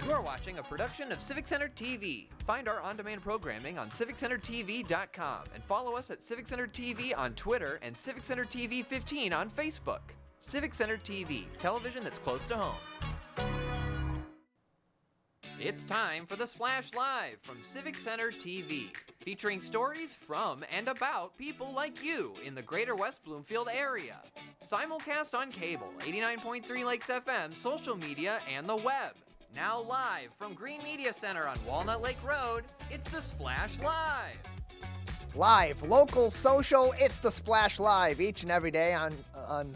You're watching a production of Civic Center TV. Find our on-demand programming on civiccentertv.com and follow us at Civic Center TV on Twitter and Civic Center TV 15 on Facebook. Civic Center TV, television that's close to home. It's time for the Splash Live from Civic Center TV, featuring stories from and about people like you in the greater West Bloomfield area. Simulcast on cable, 89.3 Lakes FM, social media, and the web. Now live from Green Media Center on Walnut Lake Road, it's the Splash Live. Live, local, social, it's the Splash Live each and every day on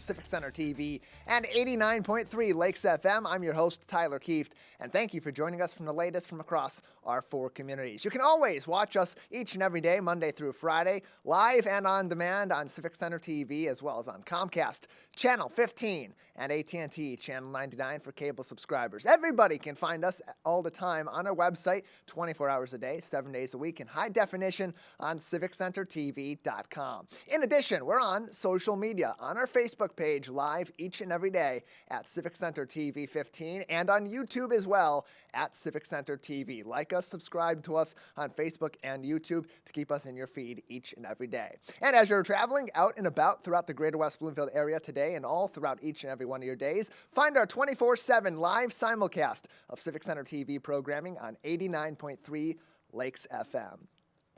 Civic Center TV and 89.3 Lakes FM. I'm your host, Tyler Kieft, and thank you for joining us from the latest from across our 4 communities. You can always watch us each and every day, Monday through Friday, live and on demand on Civic Center TV, as well as on Comcast Channel 15 and AT&T Channel 99 for cable subscribers. Everybody can find us all the time on our website, 24 hours a day, 7 days a week, in high definition on civiccentertv.com. In addition, we're on social media, on our Facebook page, live each and every day at Civic Center TV 15, and on YouTube as well at Civic Center TV. Like us, subscribe to us on Facebook and YouTube to keep us in your feed each and every day. And as you're traveling out and about throughout the greater West Bloomfield area today and all throughout each and every one of your days, find our 24/7 live simulcast of Civic Center TV programming on 89.3 Lakes FM.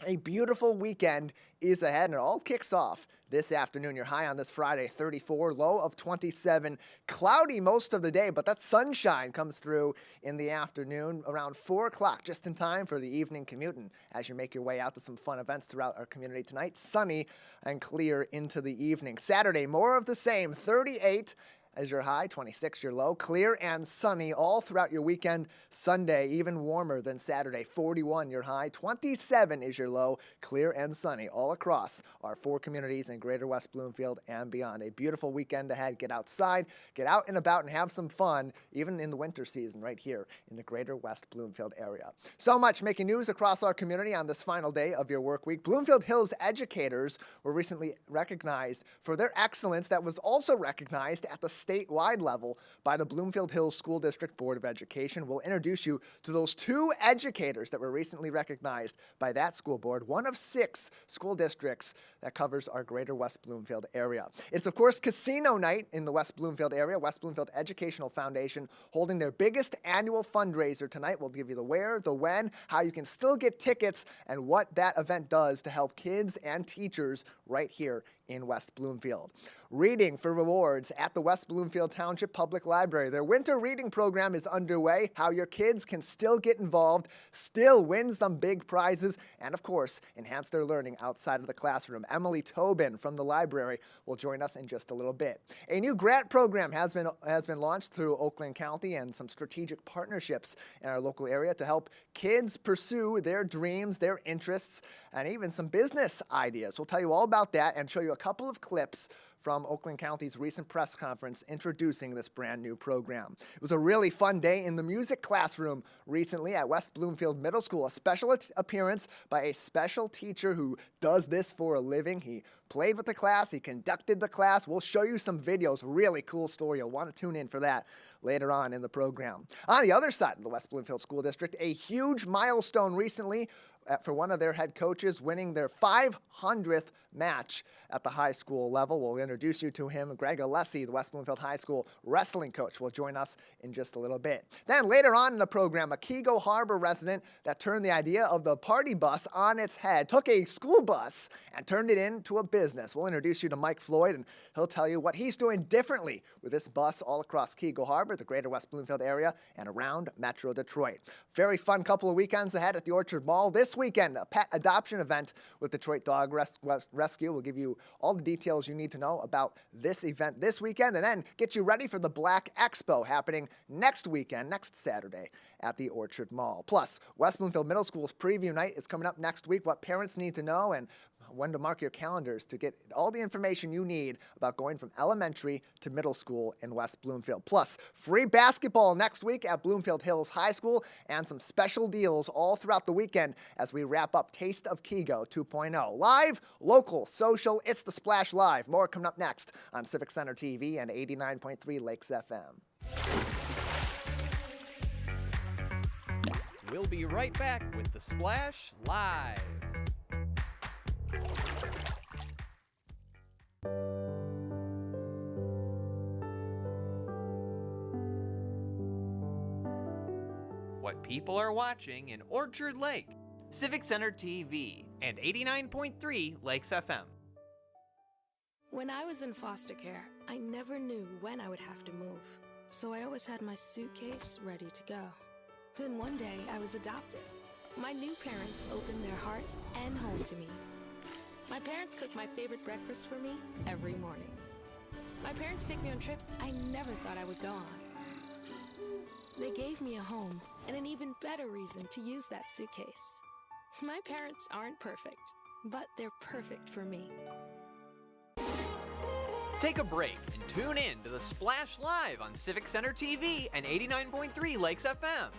A beautiful weekend is ahead, and it all kicks off this afternoon. Your high on this Friday, 34, low of 27. Cloudy most of the day, but that sunshine comes through in the afternoon around 4 o'clock, just in time for the evening commute. And as you make your way out to some fun events throughout our community tonight, sunny and clear into the evening. Saturday, more of the same, 38 as your high, 26 your low, clear and sunny all throughout your weekend. Sunday, even warmer than Saturday, 41 your high, 27 is your low, clear and sunny all across our 4 communities in greater West Bloomfield and beyond. A beautiful weekend ahead. Get outside, get out and about and have some fun, even in the winter season right here in the greater West Bloomfield area. So much making news across our community on this final day of your work week. Bloomfield Hills educators were recently recognized for their excellence that was also recognized at the statewide level by the Bloomfield Hills School District Board of Education. We'll introduce you to those 2 educators that were recently recognized by that school board, one of 6 school districts that covers our greater West Bloomfield area. It's, of course, casino night in the West Bloomfield area. West Bloomfield Educational Foundation holding their biggest annual fundraiser tonight. We'll give you the where, the when, how you can still get tickets, and what that event does to help kids and teachers right here in West Bloomfield. Reading for rewards at the West Bloomfield Township Public Library. Their winter reading program is underway. How your kids can still get involved, still win some big prizes, and of course, enhance their learning outside of the classroom. Emily Tobin from the library will join us in just a little bit. A new grant program has been launched through Oakland County and some strategic partnerships in our local area to help kids pursue their dreams, their interests, and even some business ideas. We'll tell you all about that and show you a couple of clips from Oakland County's recent press conference introducing this brand new program. It was a really fun day in the music classroom recently at West Bloomfield Middle School. A special appearance by a special teacher who does this for a living. He played with the class, he conducted the class. We'll show you some videos. Really cool story. You'll want to tune in for that later on in the program. On the other side of the West Bloomfield School District, a huge milestone recently for one of their head coaches, winning their 500th match at the high school level. We'll introduce you to him. Greg Alessi, the West Bloomfield High School wrestling coach, will join us in just a little bit. Then later on in the program, a Keego Harbor resident that turned the idea of the party bus on its head, took a school bus and turned it into a business. We'll introduce you to Mike Floyd, and he'll tell you what he's doing differently with this bus all across Keego Harbor, the greater West Bloomfield area, and around Metro Detroit. Very fun couple of weekends ahead at the Orchard Mall. This weekend, a pet adoption event with Detroit Dog Rescue. We'll give you all the details you need to know about this event this weekend, and then get you ready for the Black Expo happening next weekend, next Saturday at the Orchard Mall. Plus, West Bloomfield Middle School's preview night is coming up next week. What parents need to know and when to mark your calendars to get all the information you need about going from elementary to middle school in West Bloomfield. Plus, free basketball next week at Bloomfield Hills High School and some special deals all throughout the weekend as we wrap up Taste of Keego 2.0. Live, local, social, it's the Splash Live. More coming up next on Civic Center TV and 89.3 Lakes FM. We'll be right back with the Splash Live. What people are watching in Orchard Lake, Civic Center TV, and 89.3 Lakes FM. When I was in foster care, I never knew when I would have to move, so I always had my suitcase ready to go. Then one day, I was adopted. My new parents opened their hearts and home to me. My parents cook my favorite breakfast for me every morning. My parents take me on trips I never thought I would go on. They gave me a home and an even better reason to use that suitcase. My parents aren't perfect, but they're perfect for me. Take a break and tune in to the Splash Live on Civic Center TV and 89.3 Lakes FM.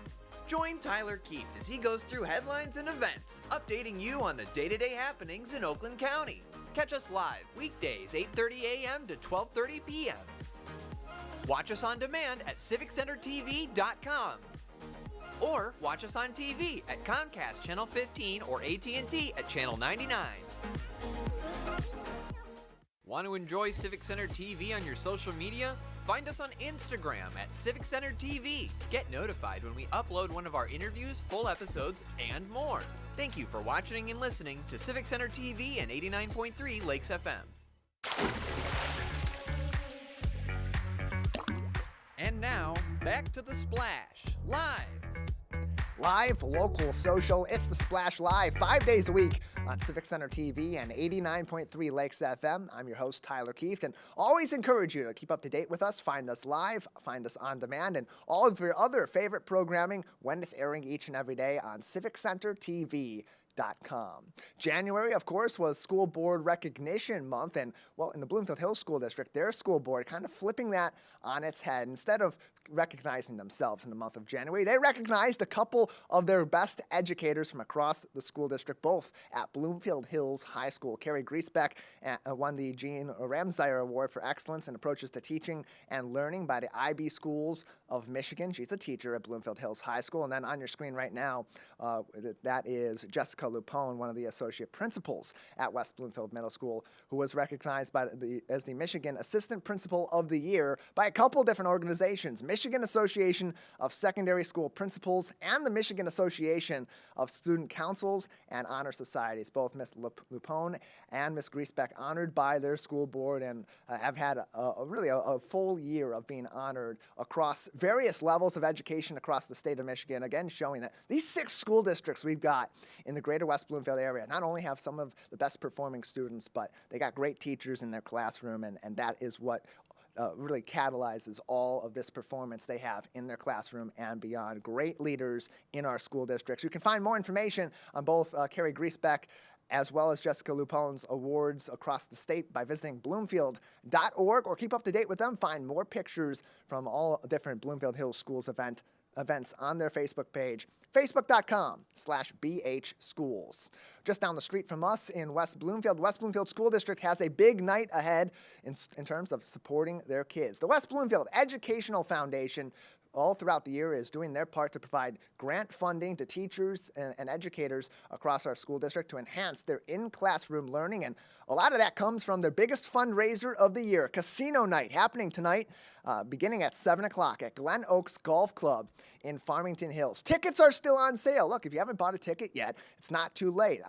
Join Tyler Keefe as he goes through headlines and events, updating you on the day-to-day happenings in Oakland County. Catch us live weekdays 8:30 a.m. to 12:30 p.m. Watch us on demand at civiccentertv.com. Or watch us on TV at Comcast Channel 15 or AT&T at Channel 99. Want to enjoy Civic Center TV on your social media? Find us on Instagram at Civic Center TV. Get notified when we upload one of our interviews, full episodes, and more. Thank you for watching and listening to Civic Center TV and 89.3 Lakes FM. And now, back to the Splash, live. Live, local, social, it's the Splash Live, 5 days a week on Civic Center TV and 89.3 Lakes FM. I'm your host, Tyler Keefe, and always encourage you to keep up to date with us. Find us live, find us on demand, and all of your other favorite programming when it's airing each and every day on civiccentertv.com. January, of course, was School Board Recognition Month, and, well, in the Bloomfield Hills School District, their school board kind of flipping that on its head. Instead of recognizing themselves in the month of January, they recognized a couple of their best educators from across the school district, both at Bloomfield Hills High School. Carrie Griesbeck won the Jean Ramsire Award for Excellence in Approaches to Teaching and Learning by the IB Schools of Michigan. She's a teacher at Bloomfield Hills High School. And then on your screen right now, that is Jessica Lupone, one of the associate principals at West Bloomfield Middle School, who was recognized as the Michigan Assistant Principal of the Year by a couple different organizations, Michigan Association of Secondary School Principals and the Michigan Association of Student Councils and Honor Societies. Both Ms. Lupone and Ms. Griesbeck honored by their school board and have had a full year of being honored across various levels of education across the state of Michigan, again showing that these 6 school districts we've got in the greater West Bloomfield area not only have some of the best performing students, but they got great teachers in their classroom, and that is what really catalyzes all of this performance they have in their classroom and beyond. Great leaders in our school districts. You can find more information on both Carrie Griesbeck as well as Jessica Lupone's awards across the state by visiting bloomfield.org, or keep up to date with them. Find more pictures from all different Bloomfield Hills Schools events on their Facebook page, facebook.com/BH-Schools. Just down the street from us in West Bloomfield School District has a big night ahead in terms of supporting their kids. The West Bloomfield Educational Foundation all throughout the year is doing their part to provide grant funding to teachers and educators across our school district to enhance their in-classroom learning. And a lot of that comes from their biggest fundraiser of the year, Casino Night, happening tonight, beginning at 7 o'clock at Glen Oaks Golf Club in Farmington Hills. Tickets are still on sale. Look, if you haven't bought a ticket yet, it's not too late.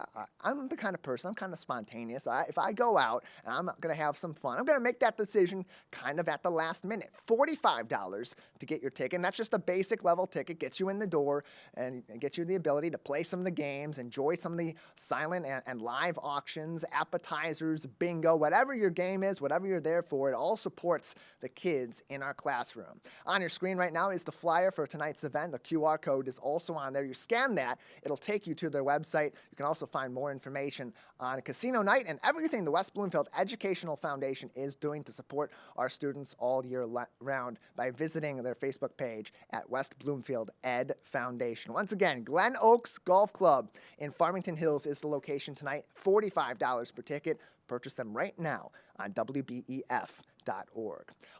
I'm the kind of person, I'm kind of spontaneous. If I go out and I'm going to have some fun, I'm going to make that decision kind of at the last minute. $45 to get your ticket, and that's just a basic level ticket, gets you in the door and gets you the ability to play some of the games, enjoy some of the silent and live auctions, appetizers, bingo, whatever your game is, whatever you're there for, it all supports the kids in our classroom. On your screen right now is the flyer for tonight's event. The QR code is also on there. You scan that, it'll take you to their website. You can also find more information on Casino Night and everything the West Bloomfield Educational Foundation is doing to support our students all year round by visiting their Facebook page at West Bloomfield Ed Foundation. Once again, Glen Oaks Golf Club in Farmington Hills is the location tonight. $45 per ticket. Purchase them right now on WBEF.org.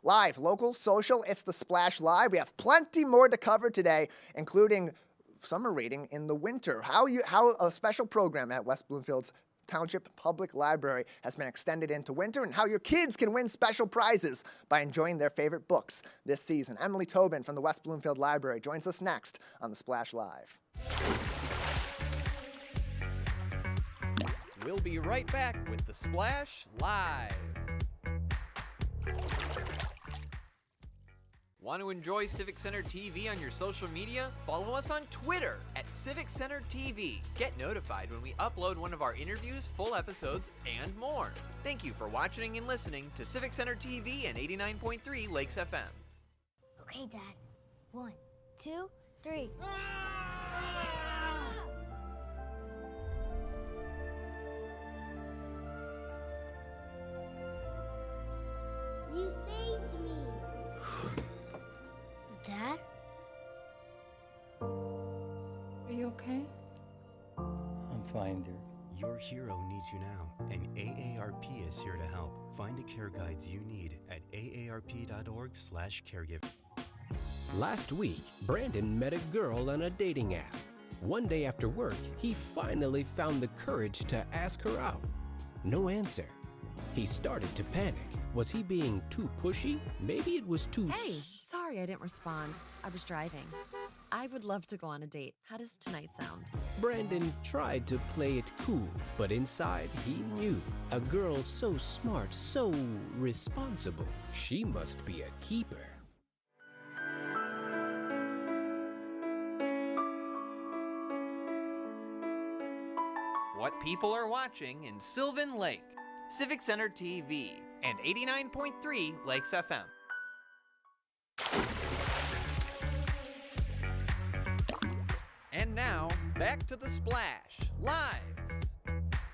Live, local, social, it's the Splash Live. We have plenty more to cover today, including summer reading in the winter. How a special program at West Bloomfield's Township Public Library has been extended into winter, and how your kids can win special prizes by enjoying their favorite books this season. Emily Tobin from the West Bloomfield Library joins us next on the Splash Live. We'll be right back with the Splash Live. Want to enjoy Civic Center TV on your social media? Follow us on Twitter at Civic Center TV. Get notified when we upload one of our interviews, full episodes, and more. Thank you for watching and listening to Civic Center TV and 89.3 Lakes FM. Okay, Dad. 1, 2, 3. You saved me. Dad? Are you okay? I'm fine, dear. Your hero needs you now, and AARP is here to help. Find the care guides you need at aarp.org/caregiver. Last week, Brandon met a girl on a dating app. One day after work, he finally found the courage to ask her out. No answer. He started to panic. Was he being too pushy? Maybe it was too... Hey, sorry I didn't respond. I was driving. I would love to go on a date. How does tonight sound? Brandon tried to play it cool, but inside he knew. A girl so smart, so responsible. She must be a keeper. What people are watching in Sylvan Lake, Civic Center TV, and 89.3 Lakes FM. And now, back to the Splash,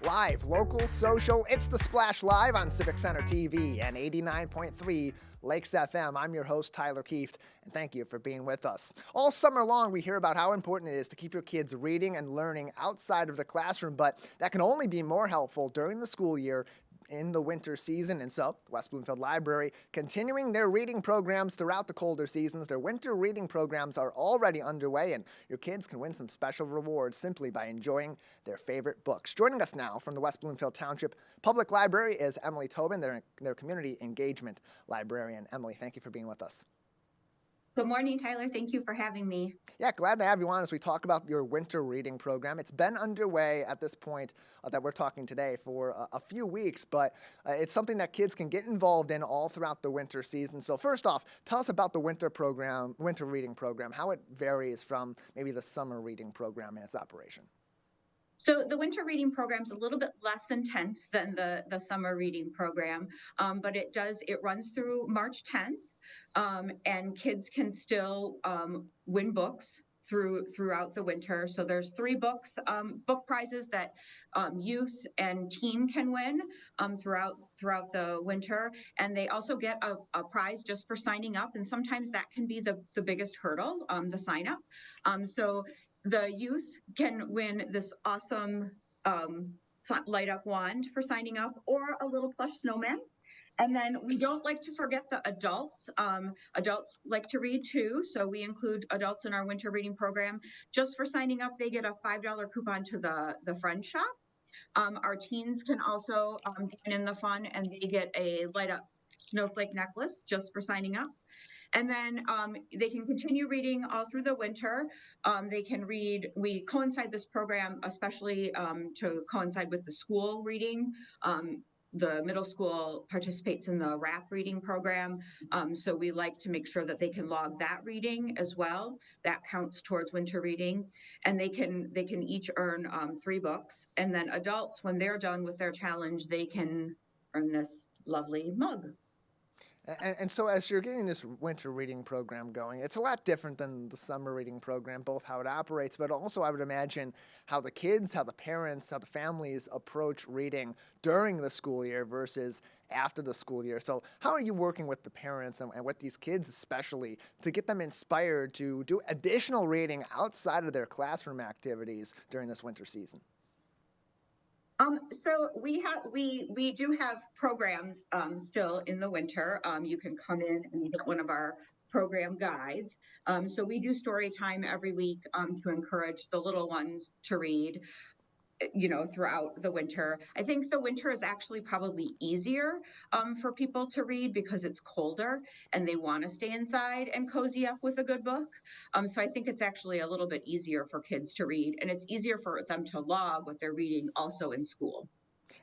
Live, local, social, it's the Splash Live on Civic Center TV and 89.3 Lakes FM. I'm your host, Tyler Kieft, and thank you for being with us. All summer long, we hear about how important it is to keep your kids reading and learning outside of the classroom, but that can only be more helpful during the school year in the winter season. And so, West Bloomfield Library continuing their reading programs throughout the colder seasons. Their winter reading programs are already underway, and your kids can win some special rewards simply by enjoying their favorite books. Joining us now from the West Bloomfield Township Public Library is Emily Tobin, their community engagement librarian. Emily, thank you for being with us. Good morning, Tyler. Thank you for having me. Yeah, glad to have you on as we talk about your winter reading program. It's been underway at this point that we're talking today for a few weeks, but it's something that kids can get involved in all throughout the winter season. So first off, tell us about the winter reading program, how it varies from maybe the summer reading program in its operation. So the winter reading program is a little bit less intense than the summer reading program, but it runs through March 10th, and kids can still win books throughout the winter. So there's 3 book prizes that youth and teen can win throughout the winter, and they also get a prize just for signing up, and sometimes that can be the biggest hurdle, the sign up. So the youth can win this awesome light up wand for signing up, or a little plush snowman. And then we don't like to forget the adults. Adults like to read too, so we include adults in our winter reading program. Just for signing up, they get a $5 coupon to the Friend Shop. Our teens can also join in the fun, and they get a light up snowflake necklace just for signing up. And then they can continue reading all through the winter. They can read, we coincide this program, especially to coincide with the school reading. The middle school participates in the RAP reading program. So we like to make sure that they can log that reading as well. That counts towards winter reading. And they can each earn 3 books. And then adults, when they're done with their challenge, they can earn this lovely mug. And so as you're getting this winter reading program going, it's a lot different than the summer reading program, both how it operates, but also I would imagine how the kids, how the parents, how the families approach reading during the school year versus after the school year. So how are you working with the parents and with these kids especially to get them inspired to do additional reading outside of their classroom activities during this winter season? So we do have programs still in the winter. You can come in and you get one of our program guides. So we do story time every week to encourage the little ones to read, throughout the winter. I think the winter is actually probably easier for people to read because it's colder and they want to stay inside and cozy up with a good book. So I think it's actually a little bit easier for kids to read, and it's easier for them to log what they're reading also in school.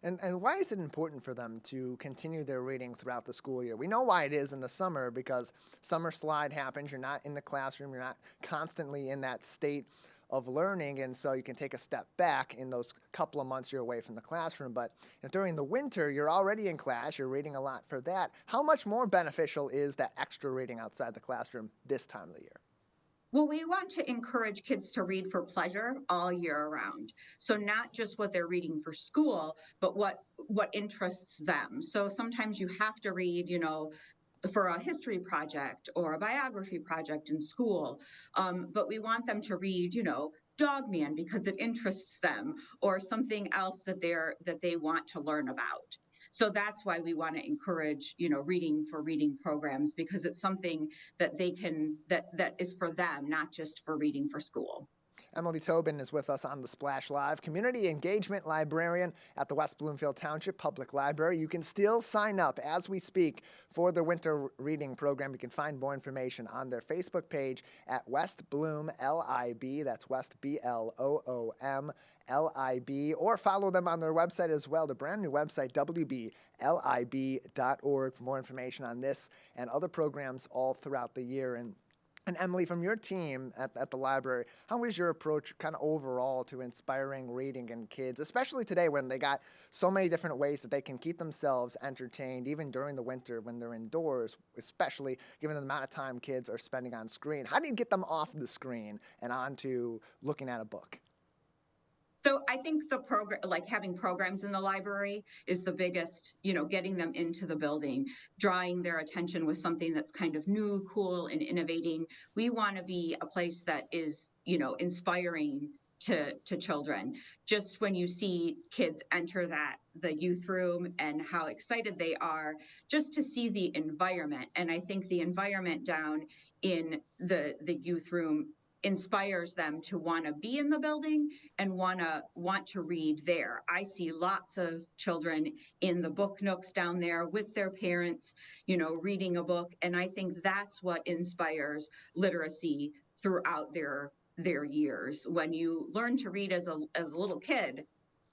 And why is it important for them to continue their reading throughout the school year? We know why it is in the summer, because summer slide happens. You're not in the classroom. You're not constantly in that state of learning, and so you can take a step back in those couple of months you're away from the classroom. But during the winter, you're already in class. You're reading a lot for that. How much more beneficial is that extra reading outside the classroom this time of the year? Well, we want to encourage kids to read for pleasure all year around. So not just what they're reading for school, but what interests them. So sometimes you have to read, for a history project or a biography project in school. But we want them to read, Dog Man because it interests them, or something else that they want to learn about. So that's why we want to encourage, reading for reading programs, because it's something that that is for them, not just for reading for school. Emily Tobin is with us on the Splash Live, Community Engagement Librarian at the West Bloomfield Township Public Library. You can still sign up as we speak for the winter reading program. You can find more information on their Facebook page at West Bloom LIB. That's West BLOOM LIB, or follow them on their website as well, the brand new website, WBLIB.org, for more information on this and other programs all throughout the year. And Emily, from your team at the library, how is your approach kind of overall to inspiring reading in kids, especially today when they got so many different ways that they can keep themselves entertained, even during the winter when they're indoors, especially given the amount of time kids are spending on screen? How do you get them off the screen and onto looking at a book? So I think the program, like having programs in the library, is the biggest, getting them into the building, drawing their attention with something that's kind of new, cool, and innovating. We want to be a place that is, inspiring to children. Just when you see kids enter the youth room and how excited they are, just to see the environment. And I think the environment down in the youth room inspires them to want to be in the building and want to read there. I see lots of children in the book nooks down there with their parents, reading a book. And I think that's what inspires literacy throughout their years. When you learn to read as a little kid,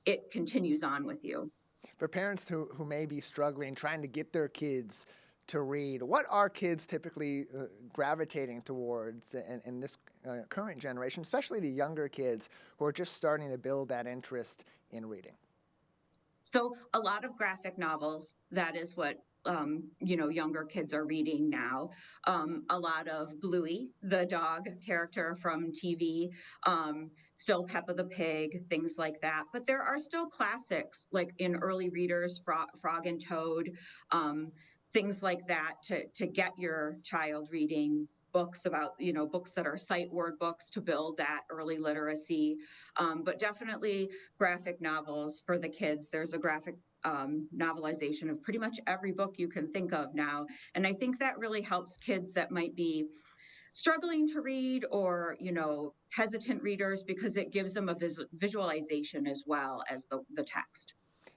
it continues on with you. For parents who may be struggling, trying to get their kids to read, what are kids typically gravitating towards in this current generation, especially the younger kids who are just starting to build that interest in reading? So a lot of graphic novels, that is what younger kids are reading now. A lot of Bluey, the dog character from TV, still Peppa the Pig, things like that. But there are still classics, like in early readers, Frog and Toad, things like that to get your child reading books about, books that are sight word books to build that early literacy. But definitely graphic novels for the kids. There's a graphic novelization of pretty much every book you can think of now. And I think that really helps kids that might be struggling to read or, hesitant readers, because it gives them a visualization as well as the text.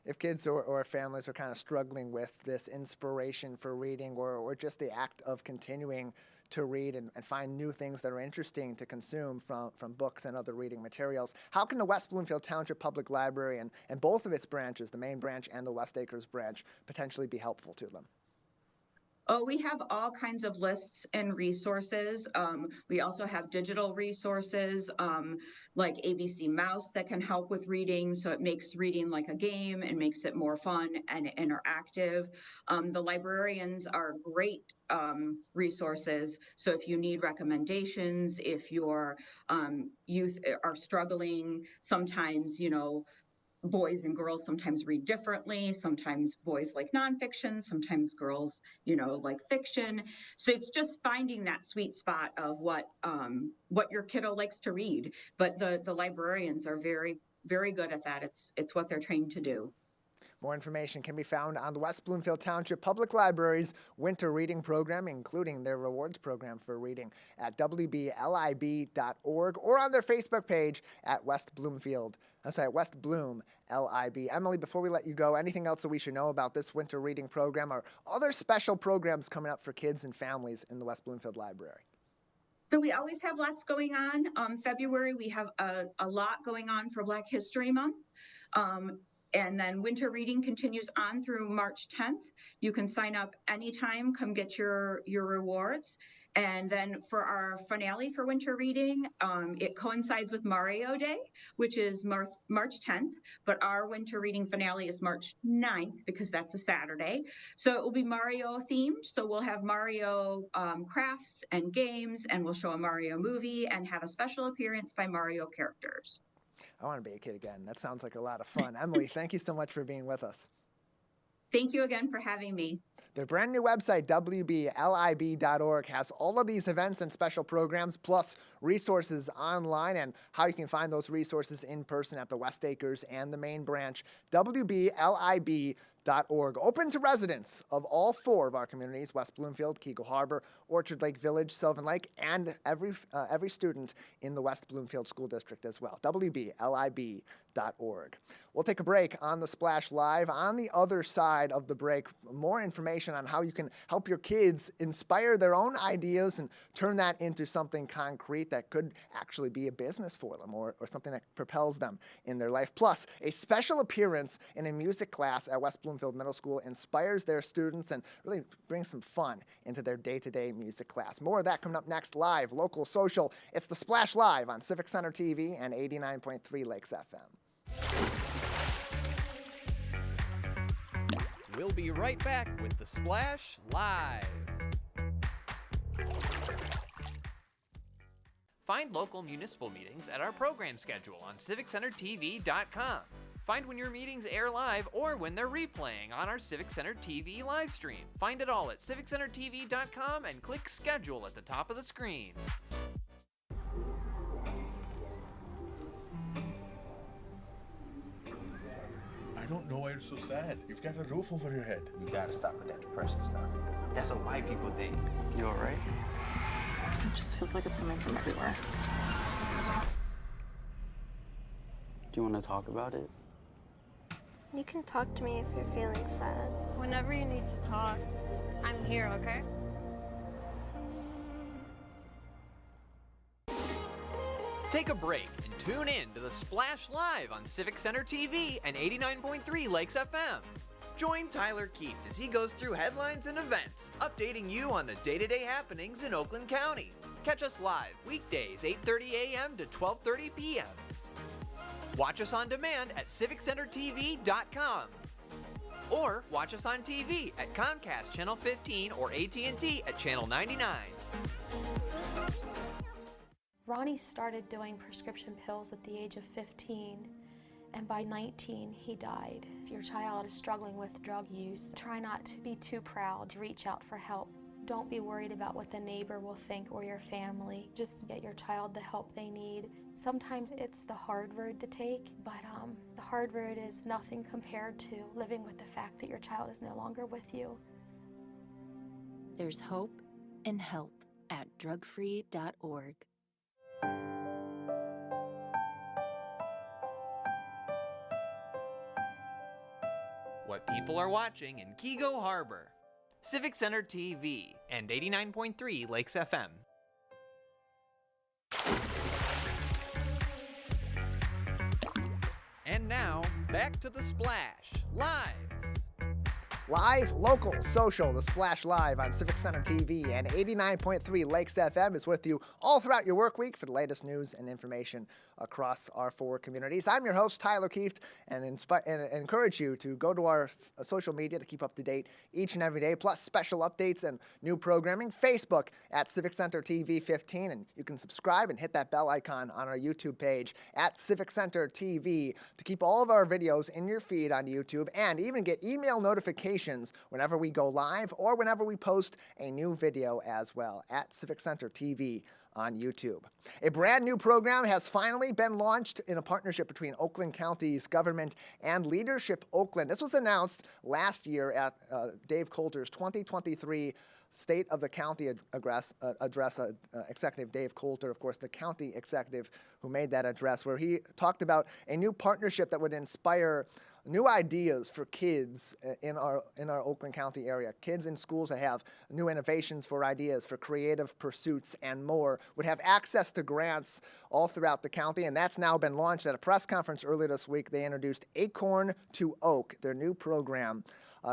If kids or families are kind of struggling with this inspiration for reading or just the act of continuing to read and find new things that are interesting to consume from books and other reading materials, how can the West Bloomfield Township Public Library and both of its branches, the main branch and the West Acres branch, potentially be helpful to them? Oh, we have all kinds of lists and resources. We also have digital resources like ABC Mouse that can help with reading. So it makes reading like a game and makes it more fun and interactive. The librarians are great resources. So if you need recommendations, if your youth are struggling, sometimes, boys and girls sometimes read differently. Sometimes boys like nonfiction, sometimes girls, like fiction. So it's just finding that sweet spot of what your kiddo likes to read. But the librarians are very, very good at that. It's what they're trained to do. More information can be found on the West Bloomfield Township Public Library's winter reading program, including their rewards program for reading at wblib.org or on their Facebook page at West Bloom LIB. Emily, before we let you go, anything else that we should know about this winter reading program or other special programs coming up for kids and families in the West Bloomfield Library? So we always have lots going on. February, we have a lot going on for Black History Month. And then winter reading continues on through March 10th. You can sign up anytime, come get your rewards. And then for our finale for winter reading, it coincides with Mario Day, which is March 10th, but our winter reading finale is March 9th because that's a Saturday. So it will be Mario themed. So we'll have Mario crafts and games, and we'll show a Mario movie and have a special appearance by Mario characters. I want to be a kid again. That sounds like a lot of fun. Emily, thank you so much for being with us. Thank you again for having me. Their brand new website, wblib.org, has all of these events and special programs, plus resources online and how you can find those resources in person at the West Acres and the main branch, wblib.org. Open to residents of all 4 of our communities, West Bloomfield, Keego Harbor, Orchard Lake Village, Sylvan Lake, and every student in the West Bloomfield School District as well, wblib.org. We'll take a break on the Splash Live. On the other side of the break, more information on how you can help your kids inspire their own ideas and turn that into something concrete that could actually be a business for them or something that propels them in their life. Plus, a special appearance in a music class at West Bloomfield Middle School inspires their students and really brings some fun into their day-to-day music class. More of that coming up next, live, local, social. It's the Splash Live on Civic Center TV and 89.3 Lakes FM. We'll be right back with the Splash Live. Find local municipal meetings at our program schedule on civiccentertv.com. Find when your meetings air live or when they're replaying on our Civic Center TV live stream. Find it all at civiccentertv.com and click schedule at the top of the screen. I don't know why you're so sad. You've got a roof over your head. You gotta stop with that depression stuff. That's what white people think. You alright? It just feels like it's coming from everywhere. Do you want to talk about it? You can talk to me if you're feeling sad. Whenever you need to talk, I'm here, okay? Take a break and tune in to the Splash Live on Civic Center TV and 89.3 Lakes FM. Join Tyler Keefe as he goes through headlines and events, updating you on the day-to-day happenings in Oakland County. Catch us live weekdays 8:30 a.m. to 12:30 p.m. Watch us on demand at civiccentertv.com. Or watch us on TV at Comcast Channel 15 or AT&T at Channel 99. Ronnie started doing prescription pills at the age of 15, and by 19, he died. If your child is struggling with drug use, try not to be too proud to reach out for help. Don't be worried about what the neighbor will think or your family. Just get your child the help they need. Sometimes it's the hard road to take, but the hard road is nothing compared to living with the fact that your child is no longer with you. There's hope and help at drugfree.org. What people are watching in Keego Harbor. Civic Center TV and 89.3 Lakes FM. And now, back to the Splash, live. Live, local, social, the Splash Live on Civic Center TV and 89.3 Lakes FM is with you all throughout your work week for the latest news and information across our 4 communities. I'm your host, Tyler Keefe, and encourage you to go to our social media to keep up to date each and every day, plus special updates and new programming. Facebook at Civic Center TV 15, and you can subscribe and hit that bell icon on our YouTube page at Civic Center TV to keep all of our videos in your feed on YouTube and even get email notifications whenever we go live or whenever we post a new video as well at Civic Center TV on YouTube. A brand new program has finally been launched in a partnership between Oakland County's government and Leadership Oakland. This was announced last year at Dave Coulter's 2023 State of the County address, Executive Dave Coulter, of course, the county executive who made that address, where he talked about a new partnership that would inspire new ideas for kids in our Oakland County area. Kids in schools that have new innovations for ideas, for creative pursuits and more, would have access to grants all throughout the county, and that's now been launched at a press conference earlier this week. They introduced Acorn to Oak, their new program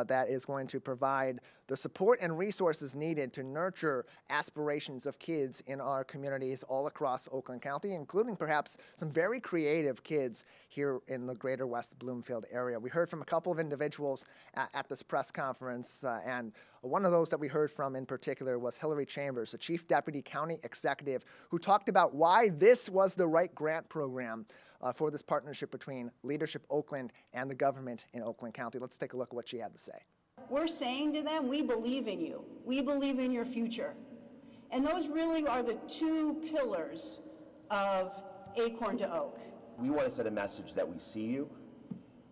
that is going to provide the support and resources needed to nurture aspirations of kids in our communities all across Oakland County, including perhaps some very creative kids here in the greater West Bloomfield area. We heard from a couple of individuals at this press conference, and one of those that we heard from in particular was Hillary Chambers, the Chief Deputy County Executive, who talked about why this was the right grant program for this partnership between Leadership Oakland and the government in Oakland County. Let's take a look at what she had to say. We're saying to them, we believe in you. We believe in your future. And those really are the two pillars of Acorn to Oak. We want to send a message that we see you,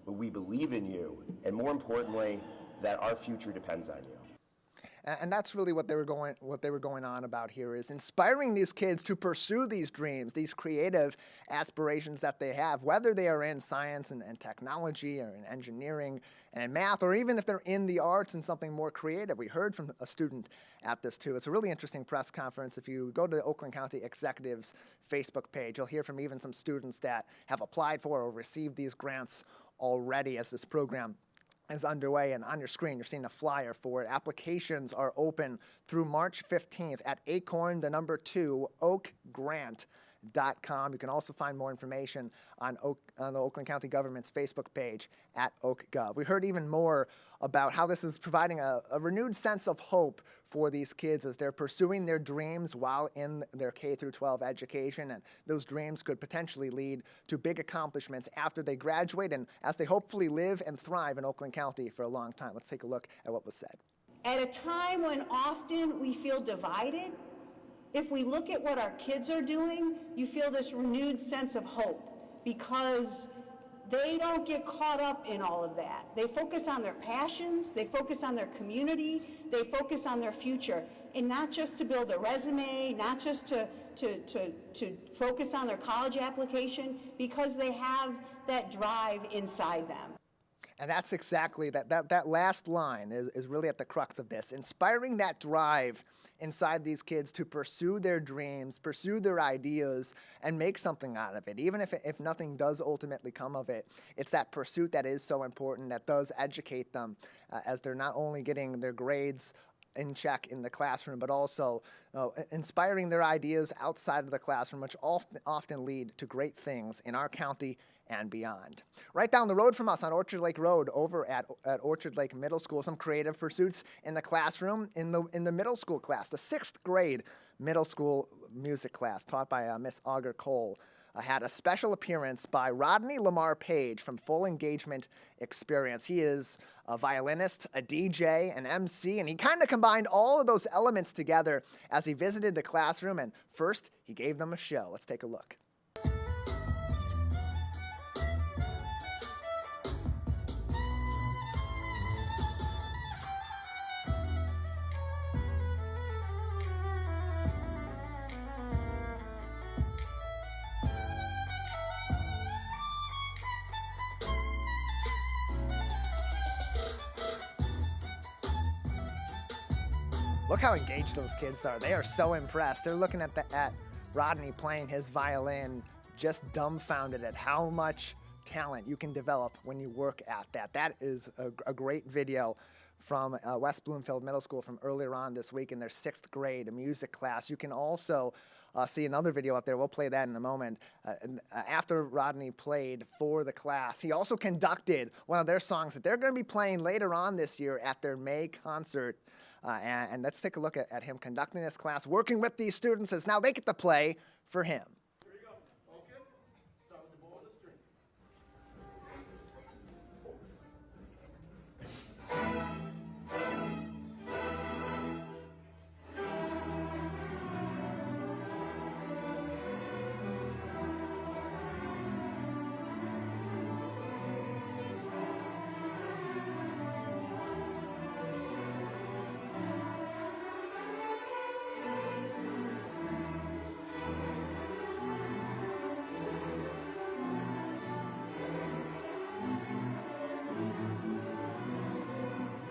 but we believe in you, and more importantly, that our future depends on you. And that's really what they were going on about here, is inspiring these kids to pursue these dreams, these creative aspirations that they have, whether they are in science and technology or in engineering and in math, or even if they're in the arts and something more creative. We heard from a student at this too. It's a really interesting press conference. If you go to the Oakland County Executive's Facebook page, you'll hear from even some students that have applied for or received these grants already as this program is underway, and on your screen you're seeing a flyer for it. Applications are open through March 15th at acorn2 oakgrant.com. You can also find more information on the Oakland County government's Facebook page at OakGov. We heard even more about how this is providing a renewed sense of hope for these kids as they're pursuing their dreams while in their K-12 education, and those dreams could potentially lead to big accomplishments after they graduate and as they hopefully live and thrive in Oakland County for a long time. Let's take a look at what was said. At a time when often we feel divided, if we look at what our kids are doing, you feel this renewed sense of hope, because they don't get caught up in all of that. They focus on their passions, they focus on their community, they focus on their future, and not just to build a resume, not just to focus on their college application, because they have that drive inside them. And that's exactly, that last line is really at the crux of this, inspiring that drive inside these kids to pursue their dreams, pursue their ideas, and make something out of it. Even if nothing does ultimately come of it, it's that pursuit that is so important, that does educate them as they're not only getting their grades in check in the classroom, but also inspiring their ideas outside of the classroom, which often lead to great things in our county and beyond. Right down the road from us on Orchard Lake Road, over at Orchard Lake Middle School, some creative pursuits in the classroom in the middle school class, the 6th grade middle school music class taught by Miss Auger Cole. Had a special appearance by Rodney Lamar Page from Full Engagement Experience. He is a violinist, a DJ, an MC, and he kind of combined all of those elements together as he visited the classroom, and first he gave them a show. Let's take a look. Look how engaged those kids are. They are so impressed. They're looking at Rodney playing his violin, just dumbfounded at how much talent you can develop when you work at that. That is a great video from West Bloomfield Middle School from earlier on this week in their 6th grade music class. You can also see another video up there. We'll play that in a moment. After Rodney played for the class, he also conducted one of their songs that they're going to be playing later on this year at their May concert. And let's take a look at him conducting this class, working with these students as now they get to play for him. Here you go. Focus. Start with the bow of the string.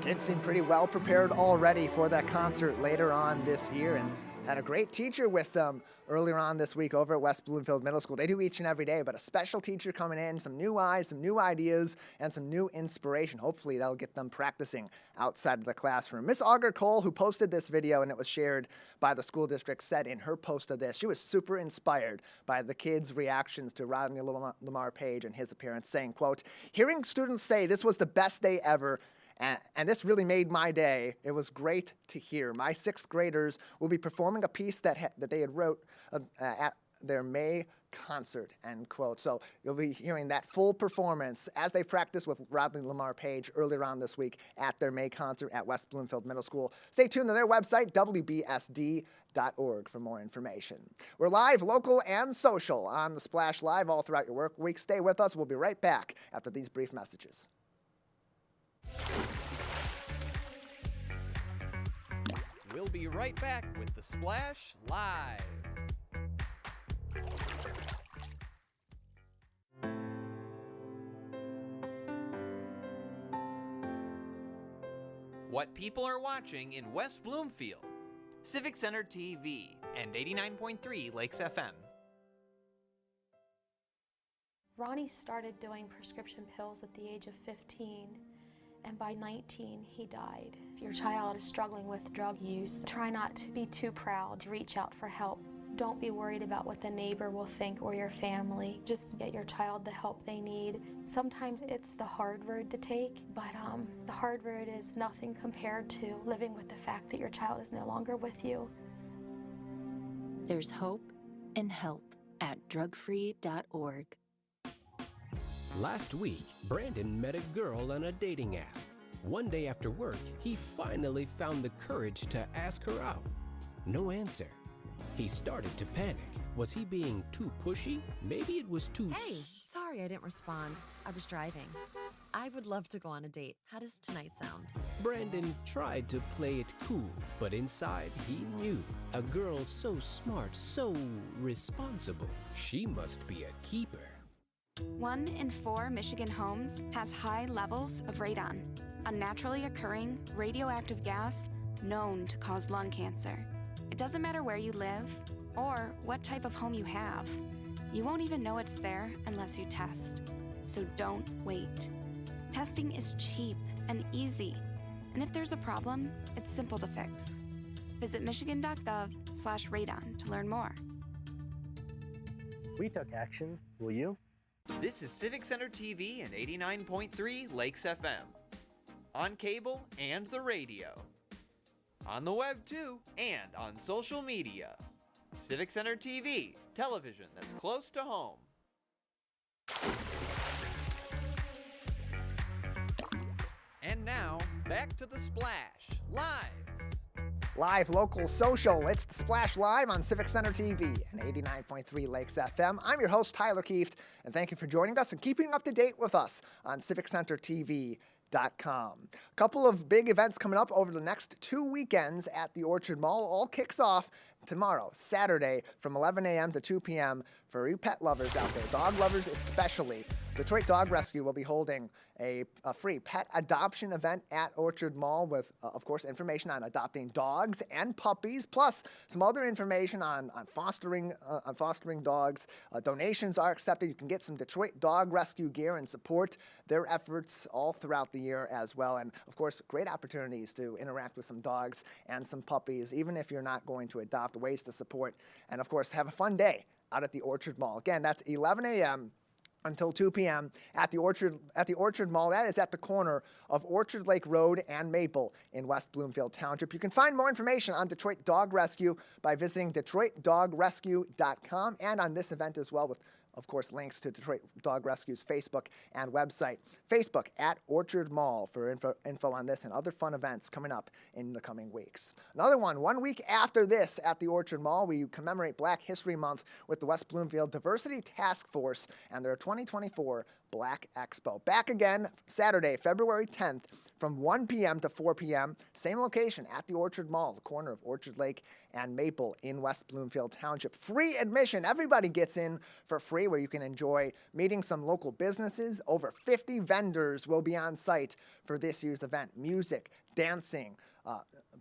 Kids seem pretty well prepared already for that concert later on this year, and had a great teacher with them earlier on this week over at West Bloomfield Middle School. They do each and every day, but a special teacher coming in, some new eyes, some new ideas, and some new inspiration. Hopefully that'll get them practicing outside of the classroom. Miss Auger Cole, who posted this video and it was shared by the school district, said in her post of this, she was super inspired by the kids' reactions to Rodney Lamar Page and his appearance, saying, quote, "Hearing students say this was the best day ever, and this really made my day. It was great to hear. My sixth graders will be performing a piece that they had wrote at their May concert," end quote. So you'll be hearing that full performance as they practice with Rodney Lamar Page earlier on this week at their May concert at West Bloomfield Middle School. Stay tuned to their website, wbsd.org, for more information. We're live, local, and social on the Splash Live all throughout your work week. Stay with us. We'll be right back after these brief messages. We'll be right back with the Splash Live. What people are watching in West Bloomfield. Civic Center TV and 89.3 Lakes FM. Ronnie started doing prescription pills at the age of 15, and by 19, he died. If your child is struggling with drug use, try not to be too proud to reach out for help. Don't be worried about what the neighbor will think or your family. Just get your child the help they need. Sometimes it's the hard road to take, but the hard road is nothing compared to living with the fact that your child is no longer with you. There's hope and help at drugfree.org. Last week, Brandon met a girl on a dating app. One day after work, he finally found the courage to ask her out. No answer. He started to panic. Was he being too pushy? Maybe it was too... Hey, sorry I didn't respond. I was driving. I would love to go on a date. How does tonight sound? Brandon tried to play it cool, but inside he knew. A girl so smart, so responsible. She must be a keeper. 1 in 4 Michigan homes has high levels of radon, a naturally occurring radioactive gas known to cause lung cancer. It doesn't matter where you live or what type of home you have. You won't even know it's there unless you test. So don't wait. Testing is cheap and easy, and if there's a problem, it's simple to fix. Visit michigan.gov/radon to learn more. We took action. Will you? This is Civic Center TV and 89.3 Lakes FM. On cable and the radio. On the web too, and on social media. Civic Center TV, television that's close to home. And now, back to the Splash, live. Live, local, social, it's the Splash Live on Civic Center TV and 89.3 Lakes FM. I'm your host, Tyler Kieft, and thank you for joining us and keeping up to date with us on CivicCenterTV.com. A couple of big events coming up over the next 2 weekends at the Orchard Mall. All kicks off tomorrow, Saturday, from 11 a.m. to 2 p.m. for you pet lovers out there, dog lovers especially. Detroit Dog Rescue will be holding a free pet adoption event at Orchard Mall with, of course, information on adopting dogs and puppies, plus some other information on fostering dogs. Donations are accepted. You can get some Detroit Dog Rescue gear and support their efforts all throughout the year as well. And, of course, great opportunities to interact with some dogs and some puppies, even if you're not going to adopt, ways to support. And, of course, have a fun day out at the Orchard Mall. Again, that's 11 a.m. until 2 p.m. at the Orchard Mall. That is at the corner of Orchard Lake Road and Maple in West Bloomfield Township. You can find more information on Detroit Dog Rescue by visiting DetroitDogRescue.com and on this event as well, with, of course, links to Detroit Dog Rescue's Facebook and website. Facebook at Orchard Mall for info on this and other fun events coming up in the coming weeks. Another one week after this at the Orchard Mall, we commemorate Black History Month with the West Bloomfield Diversity Task Force and their 2024 Black Expo. Back again Saturday, February 10th from 1 p.m. to 4 p.m. Same location at the Orchard Mall, the corner of Orchard Lake and Maple in West Bloomfield Township. Free admission. Everybody gets in for free, where you can enjoy meeting some local businesses. Over 50 vendors will be on site for this year's event. Music, dancing,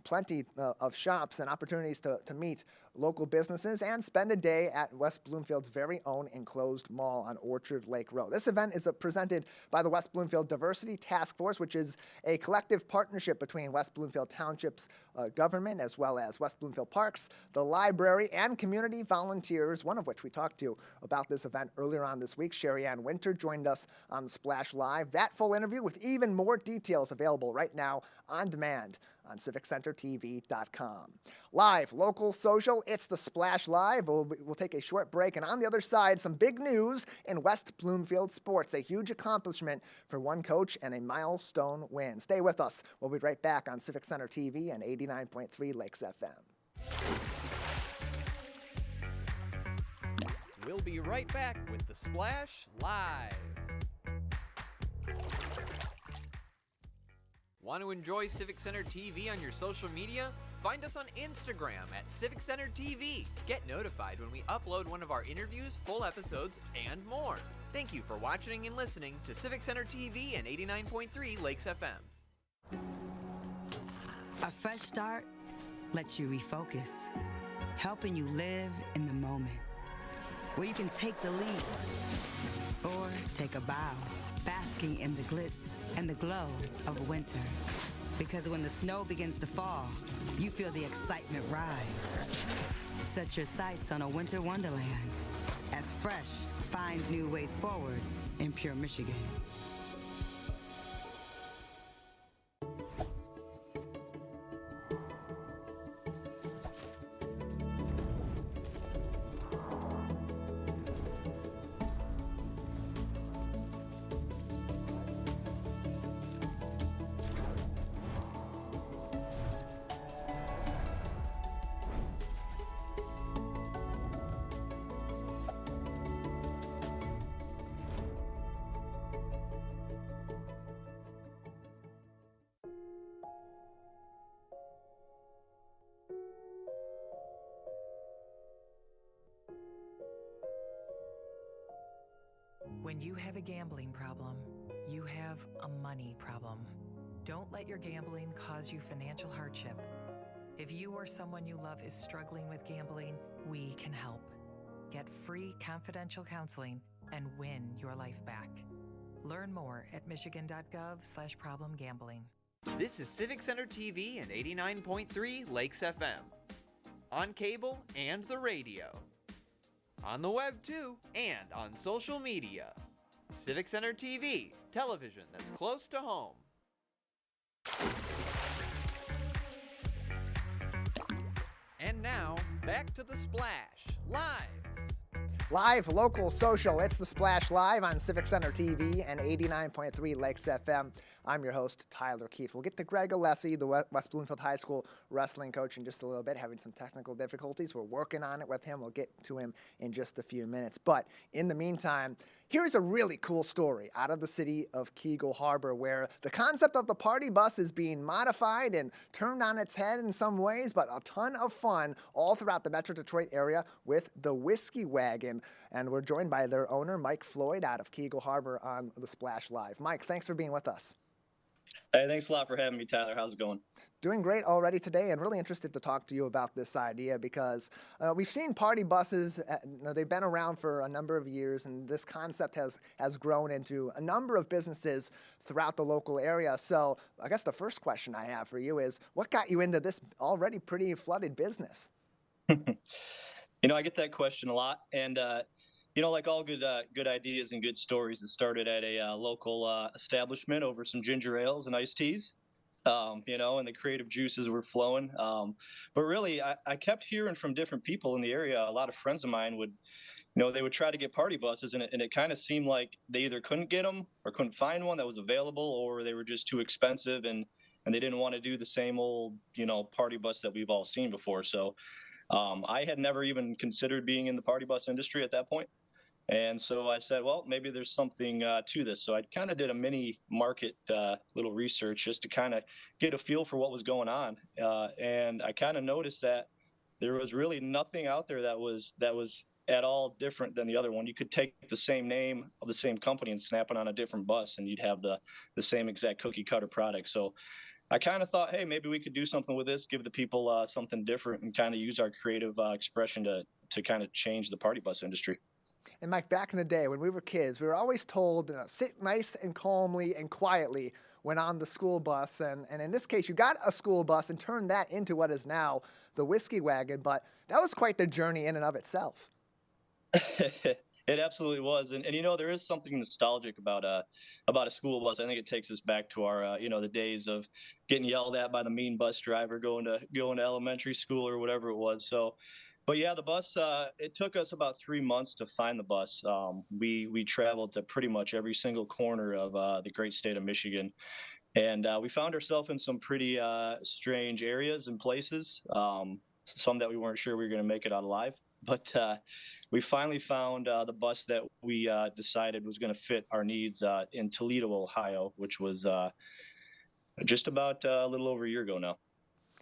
plenty of shops and opportunities to meet local businesses and spend a day at West Bloomfield's very own enclosed mall on Orchard Lake Road. This event is presented by the West Bloomfield Diversity Task Force, which is a collective partnership between West Bloomfield Township's government as well as West Bloomfield Parks, the library, and community volunteers, one of which we talked to about this event earlier on this week. Sherry Ann Winter joined us on Splash Live. That full interview with even more details available right now on demand on CivicCenterTV.com. Live, local, social, it's the Splash Live. We'll take a short break, and on the other side, some big news in West Bloomfield sports. A huge accomplishment for one coach and a milestone win. Stay with us. We'll be right back on Civic Center TV and 89.3 Lakes FM. We'll be right back with the Splash Live. Want to enjoy Civic Center TV on your social media? Find us on Instagram at Civic Center TV. Get notified when we upload one of our interviews, full episodes, and more. Thank you for watching and listening to Civic Center TV and 89.3 Lakes FM. A fresh start lets you refocus, helping you live in the moment, where you can take the lead or take a bow, basking in the glitz and the glow of winter. Because when the snow begins to fall, you feel the excitement rise. Set your sights on a winter wonderland as Fresh finds new ways forward in pure Michigan. When you have a gambling problem, you have a money problem. Don't let your gambling cause you financial hardship. If you or someone you love is struggling with gambling, we can help. Get free confidential counseling and win your life back. Learn more at michigan.gov/problemgambling. This is Civic Center TV and 89.3 Lakes FM. On cable and the radio. On the web too, and on social media. Civic Center TV, television that's close to home. And now, back to the Splash, live. Live, local, social, it's the Splash Live on Civic Center TV and 89.3 Lakes FM. I'm your host, Tyler Keefe. We'll get to Greg Alessi, the West Bloomfield High School wrestling coach, in just a little bit, having some technical difficulties. We're working on it with him. We'll get to him in just a few minutes. But in the meantime, here's a really cool story out of the city of Keego Harbor, where the concept of the party bus is being modified and turned on its head in some ways, but a ton of fun all throughout the Metro Detroit area with the Whiskey Wagon. And we're joined by their owner, Mike Floyd, out of Keego Harbor on the Splash Live. Mike, thanks for being with us. Hey, thanks a lot for having me, Tyler. How's it going? Doing great already today, and really interested to talk to you about this idea because we've seen party buses. They've been around for a number of years, and this concept has grown into a number of businesses throughout the local area. So I guess the first question I have for you is, what got you into this already pretty flooded business? I get that question a lot, and like all good ideas and good stories, it started at a local establishment over some ginger ales and iced teas, and the creative juices were flowing. But really, I kept hearing from different people in the area. A lot of friends of mine would, they would try to get party buses, and it kind of seemed like they either couldn't get them or couldn't find one that was available, or they were just too expensive, and they didn't want to do the same old, party bus that we've all seen before. So I had never even considered being in the party bus industry at that point. And so I said, well, maybe there's something to this. So I kind of did a mini market little research just to kind of get a feel for what was going on. And I kind of noticed that there was really nothing out there that was at all different than the other one. You could take the same name of the same company and snap it on a different bus, and you'd have the same exact cookie cutter product. So I kind of thought, hey, maybe we could do something with this, give the people something different, and kind of use our creative expression to kind of change the party bus industry. And Mike, back in the day when we were kids, we were always told, sit nice and calmly and quietly when on the school bus. And in this case, you got a school bus and turned that into what is now the Whiskey Wagon. But that was quite the journey in and of itself. It absolutely was. And there is something nostalgic about a school bus. I think it takes us back to our, the days of getting yelled at by the mean bus driver going to elementary school or whatever it was. So, but yeah, the bus, it took us about 3 months to find the bus. We traveled to pretty much every single corner of the great state of Michigan. And we found ourselves in some pretty strange areas and places, some that we weren't sure we were going to make it out alive. But we finally found the bus that we decided was going to fit our needs in Toledo, Ohio, which was just about a little over a year ago now.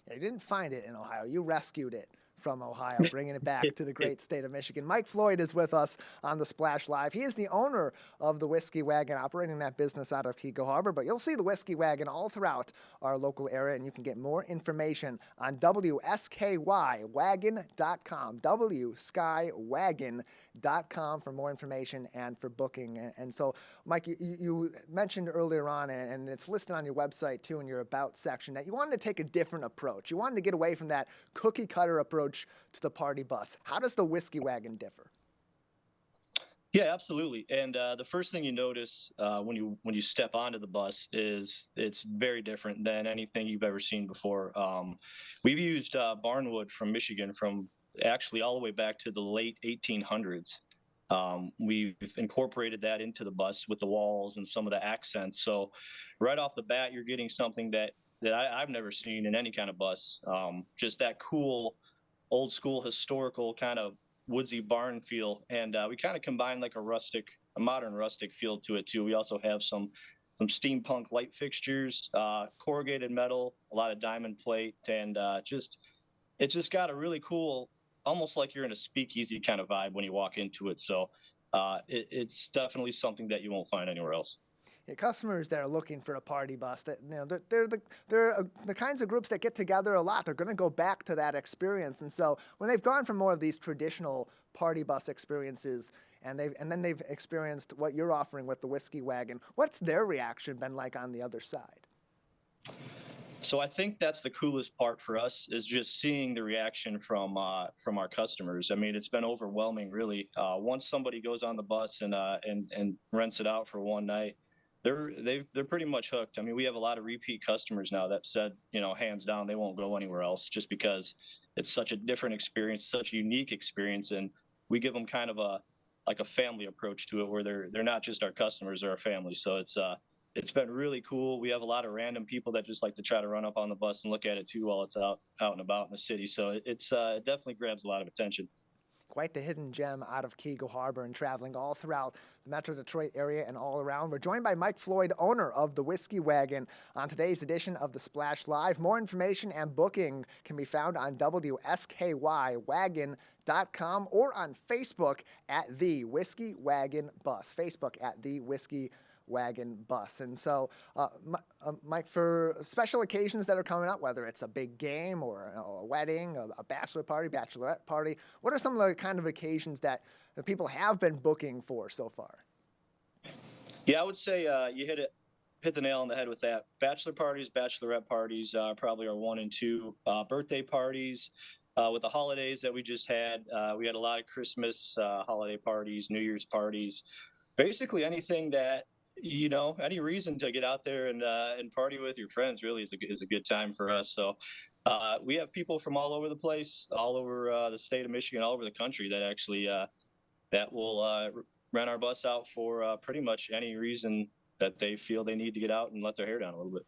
Yeah, you didn't find it in Ohio. You rescued it from Ohio, bringing it back to the great state of Michigan. Mike Floyd is with us on the Splash Live. He is the owner of the Whiskey Wagon, operating that business out of Keego Harbor. But you'll see the Whiskey Wagon all throughout our local area, and you can get more information on WSKYWagon.com, WSkyWagon.com for more information and for booking. And so, Mike, you mentioned earlier on, and it's listed on your website too in your About section, that you wanted to take a different approach. You wanted to get away from that cookie cutter approach to the party bus. How does the Whiskey Wagon differ? Yeah, absolutely. And the first thing you notice when you step onto the bus is it's very different than anything you've ever seen before. We've used barnwood from Michigan from actually all the way back to the late 1800s. We've incorporated that into the bus with the walls and some of the accents. So right off the bat, you're getting something that I've never seen in any kind of bus. Just that cool, old school, historical kind of woodsy barn feel. And we kind of combine like a modern rustic feel to it too. We also have some steampunk light fixtures, corrugated metal, a lot of diamond plate, and it's just got a really cool, almost like you're in a speakeasy kind of vibe when you walk into it. So it's definitely something that you won't find anywhere else. Yeah, customers that are looking for a party bus, that they're the kinds of groups that get together a lot. They're going to go back to that experience, and so when they've gone from more of these traditional party bus experiences, and then they've experienced what you're offering with the Whiskey Wagon, what's their reaction been like on the other side? So I think that's the coolest part for us, is just seeing the reaction from our customers. I mean, it's been overwhelming, really. Once somebody goes on the bus and rents it out for one night, they're pretty much hooked. I mean, we have a lot of repeat customers now that said, hands down, they won't go anywhere else, just because it's such a different experience, such a unique experience, and we give them kind of a family approach to it, where they're not just our customers, they're our family. So it's been really cool. We have a lot of random people that just like to try to run up on the bus and look at it too while it's out and about in the city. So it definitely grabs a lot of attention. Quite the hidden gem out of Keego Harbor and traveling all throughout the Metro Detroit area and all around. We're joined by Mike Floyd, owner of the Whiskey Wagon, on today's edition of the Splash Live. More information and booking can be found on WSKYWagon.com or on Facebook at The Whiskey Wagon Bus. Facebook at The Whiskey Wagon Bus. And so, Mike, for special occasions that are coming up, whether it's a big game or a wedding, a bachelor party, bachelorette party, what are some of the kind of occasions that the people have been booking for so far? Yeah, I would say you hit the nail on the head with that. Bachelor parties, bachelorette parties probably are 1 and 2. Birthday parties, with the holidays that we just had, we had a lot of Christmas holiday parties, New Year's parties, basically anything that, any reason to get out there and party with your friends really is a good time for us. So we have people from all over the place, all over the state of Michigan, all over the country that actually that will rent our bus out for pretty much any reason that they feel they need to get out and let their hair down a little bit.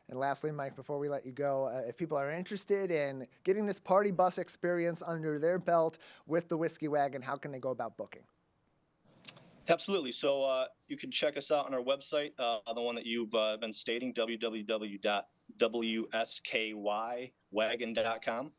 And lastly, Mike, before we let you go, if people are interested in getting this party bus experience under their belt with the Whiskey Wagon, how can they go about booking? Absolutely. So you can check us out on our website, the one that you've been stating, www.wskywagon.com.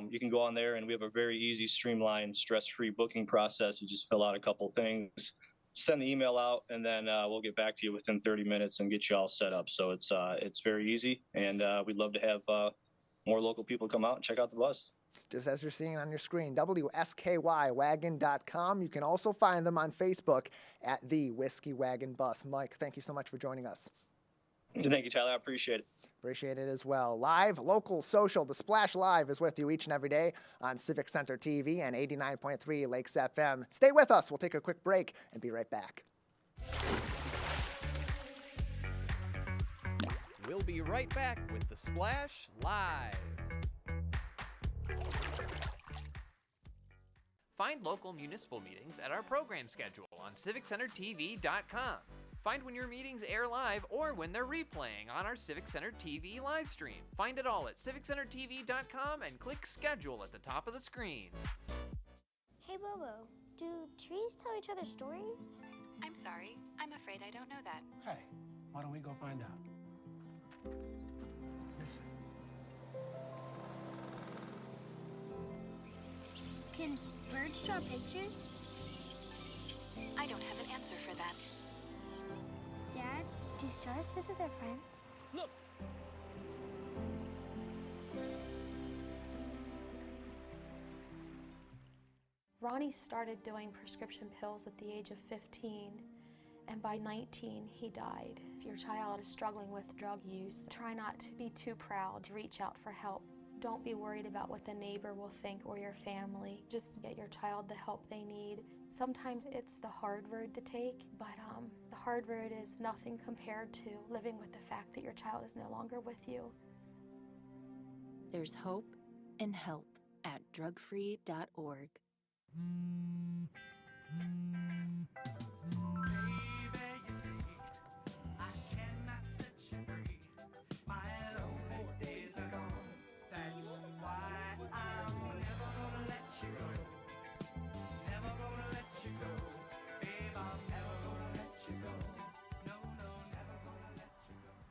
You can go on there, and we have a very easy, streamlined, stress-free booking process. You just fill out a couple things, send the email out, and then we'll get back to you within 30 minutes and get you all set up. So it's very easy, and we'd love to have more local people come out and check out the bus. Just as you're seeing on your screen, WSKYwagon.com. You can also find them on Facebook at the Whiskey Wagon Bus. Mike, thank you so much for joining us. Thank you, Tyler. I appreciate it. Appreciate it as well. Live, local, social, The Splash Live is with you each and every day on Civic Center TV and 89.3 Lakes FM. Stay with us. We'll take a quick break and be right back. We'll be right back with The Splash Live. Find local municipal meetings at our program schedule on civiccentertv.com. Find when your meetings air live or when they're replaying on our Civic Center TV live stream. Find it all at civiccentertv.com and click schedule at the top of the screen. Hey Bobo, do trees tell each other stories? I'm sorry, I'm afraid I don't know that. Hey, why don't we go find out? Listen. Can birds draw pictures? I don't have an answer for that. Dad, do stars visit their friends? Look! Ronnie started doing prescription pills at the age of 15, and by 19, he died. If your child is struggling with drug use, try not to be too proud to reach out for help. Don't be worried about what the neighbor will think or your family. Just get your child the help they need. Sometimes it's the hard road to take, but the hard road is nothing compared to living with the fact that your child is no longer with you. There's hope and help at drugfree.org.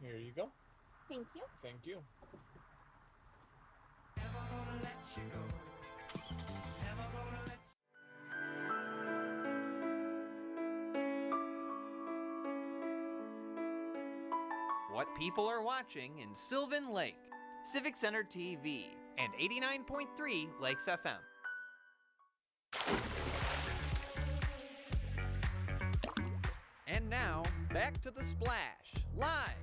Here you go. Thank you. Thank you. What people are watching in Sylvan Lake, Civic Center TV, and 89.3 Lakes FM. And now, back to The Splash, live.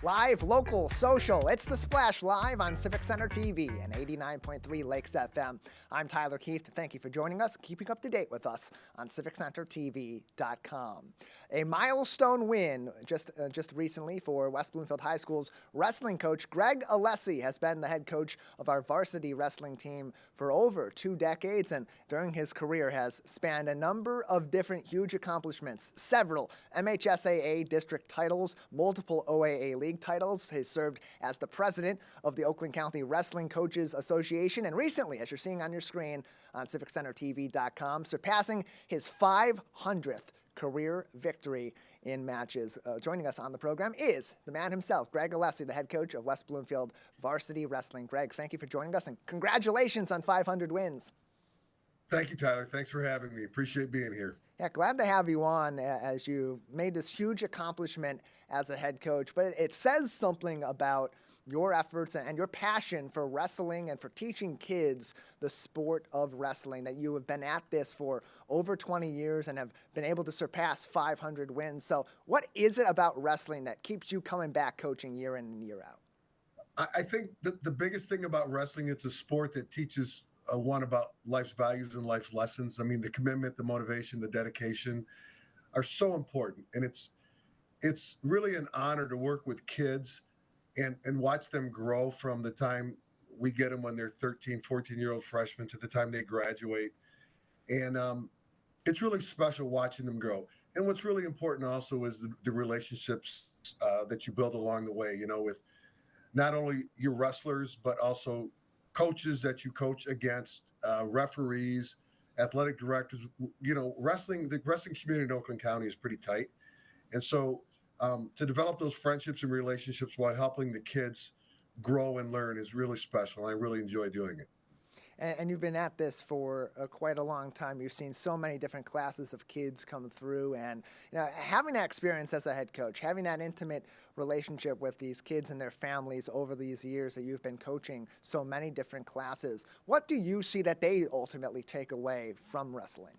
Live, local, social, it's The Splash Live on Civic Center TV and 89.3 Lakes FM. I'm Tyler Keefe. Thank you for joining us, keeping up to date with us on civiccentertv.com. A milestone win just recently for West Bloomfield High School's wrestling coach Greg Alessi has been the head coach of our varsity wrestling team for over 2 decades, and during his career has spanned a number of different huge accomplishments, several MHSAA district titles, multiple OAA league titles. He's served as the president of the Oakland County Wrestling Coaches Association, and recently, as you're seeing on your screen on civiccentertv.com, surpassing his 500th career victory in matches. Joining us on the program is the man himself, Greg Alessi, the head coach of West Bloomfield Varsity Wrestling. Greg, thank you for joining us, and congratulations on 500 wins. Thank you, Tyler. Thanks for having me. Appreciate being here. Yeah, glad to have you on as you made this huge accomplishment as a head coach. But it says something about your efforts and your passion for wrestling and for teaching kids the sport of wrestling, that you have been at this for over 20 years and have been able to surpass 500 wins. So what is it about wrestling that keeps you coming back coaching year in and year out? I think the biggest thing about wrestling, it's a sport that teaches one about life's values and life lessons. I mean, the commitment, the motivation, the dedication are so important. And it's really an honor to work with kids and watch them grow from the time we get them when they're 13, 14-year-old freshmen to the time they graduate. And it's really special watching them grow. And what's really important also is the relationships that you build along the way, with not only your wrestlers, but also coaches that you coach against, referees, athletic directors, the wrestling community in Oakland County is pretty tight. And so to develop those friendships and relationships while helping the kids grow and learn is really special. I really enjoy doing it. And you've been at this for quite a long time. You've seen so many different classes of kids come through, and having that experience as a head coach, having that intimate relationship with these kids and their families over these years that you've been coaching so many different classes, what do you see that they ultimately take away from wrestling?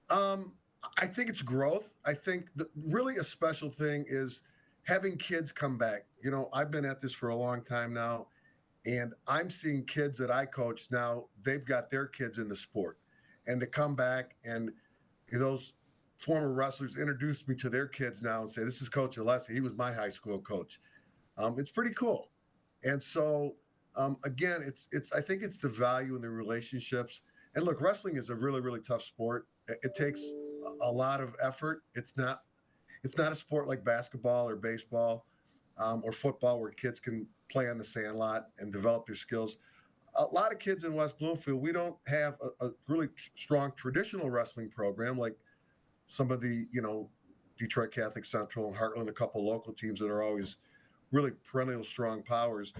I think it's growth. I think really a special thing is having kids come back. I've been at this for a long time now, and I'm seeing kids that I coach now, they've got their kids in the sport. And to come back and those former wrestlers introduce me to their kids now and say, this is Coach Alessi. He was my high school coach. It's pretty cool. And so, again, I think it's the value in the relationships. And look, wrestling is a really, really tough sport. It takes a lot of effort. It's not a sport like basketball or baseball or football where kids can play on the sandlot and develop their skills. A lot of kids in West Bloomfield, we don't have a really strong traditional wrestling program like some of the, Detroit Catholic Central and Heartland, a couple local teams that are always really perennial strong powers.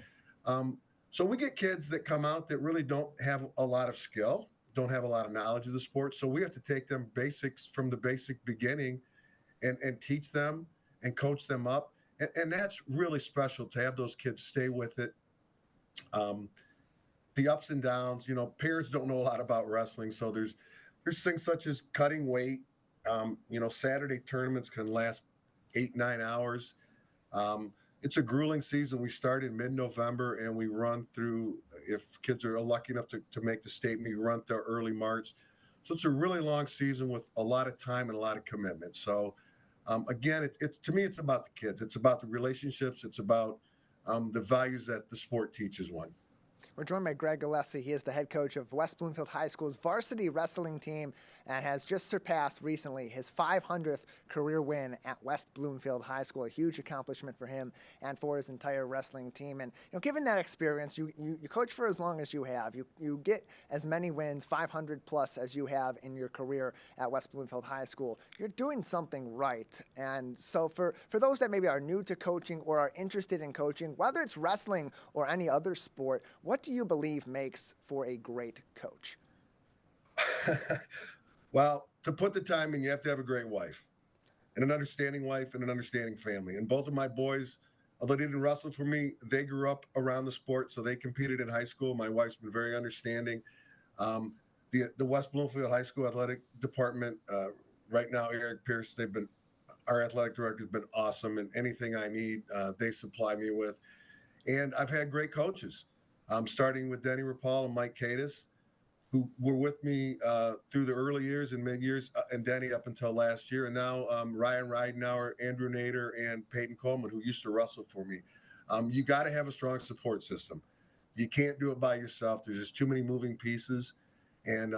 So we get kids that come out that really don't have a lot of skill, don't have a lot of knowledge of the sport. So we have to take them basics from the basic beginning and teach them and coach them up. And that's really special to have those kids stay with it. The ups and downs, parents don't know a lot about wrestling. So there's things such as cutting weight. Saturday tournaments can last 8-9 hours. It's a grueling season. We start in mid-November and we run through, if kids are lucky enough to make the state meet, we run through early March. So it's a really long season with a lot of time and a lot of commitment. So again, it's to me, it's about the kids. It's about the relationships. It's about the values that the sport teaches one. We're joined by Greg Alessi. He is the head coach of West Bloomfield High School's varsity wrestling team and has just surpassed recently his 500th career win at West Bloomfield High School, a huge accomplishment for him and for his entire wrestling team. And given that experience, you coach for as long as you have. You get as many wins, 500 plus, as you have in your career at West Bloomfield High School. You're doing something right. And so for those that maybe are new to coaching or are interested in coaching, whether it's wrestling or any other sport, what do you believe makes for a great coach? Well, to put the time in, you have to have a great wife and an understanding wife and an understanding family. And both of my boys, although they didn't wrestle for me, they grew up around the sport, so they competed in high school. My wife's been very understanding. The West Bloomfield High School athletic department, right now, Eric Pierce, our athletic director has been awesome, and anything I need, they supply me with. And I've had great coaches. Starting with Denny Rapal and Mike Cadis, who were with me through the early years and mid-years, and Denny up until last year. And now Ryan Ridenauer, Andrew Nader, and Peyton Coleman, who used to wrestle for me. You got to have a strong support system. You can't do it by yourself. There's just too many moving pieces. And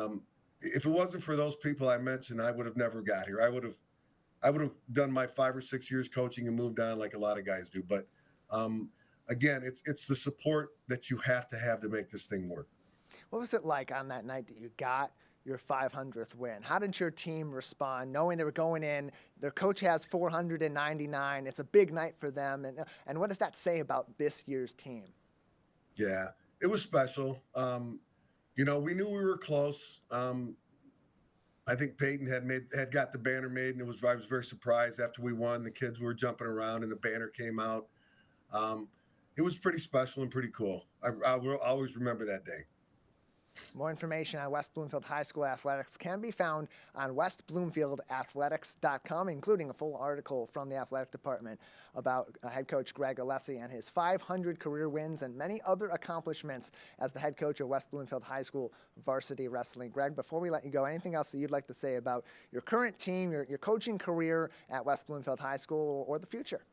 if it wasn't for those people I mentioned, I would have never got here. I would have done my 5 or 6 years coaching and moved on like a lot of guys do. But again, it's the support that you have to make this thing work. What was it like on that night that you got your 500th win? How did your team respond, knowing they were going in? Their coach has 499. It's a big night for them. And what does that say about this year's team? Yeah, it was special. We knew we were close. I think Peyton had got the banner made, and I was very surprised after we won. The kids were jumping around, and the banner came out. It was pretty special and pretty cool. I will always remember that day. More information on West Bloomfield High School athletics can be found on westbloomfieldathletics.com, including a full article from the athletic department about head coach Greg Alessi and his 500 career wins and many other accomplishments as the head coach of West Bloomfield High School varsity wrestling. Greg, before we let you go, anything else that you'd like to say about your current team, your coaching career at West Bloomfield High School, or the future?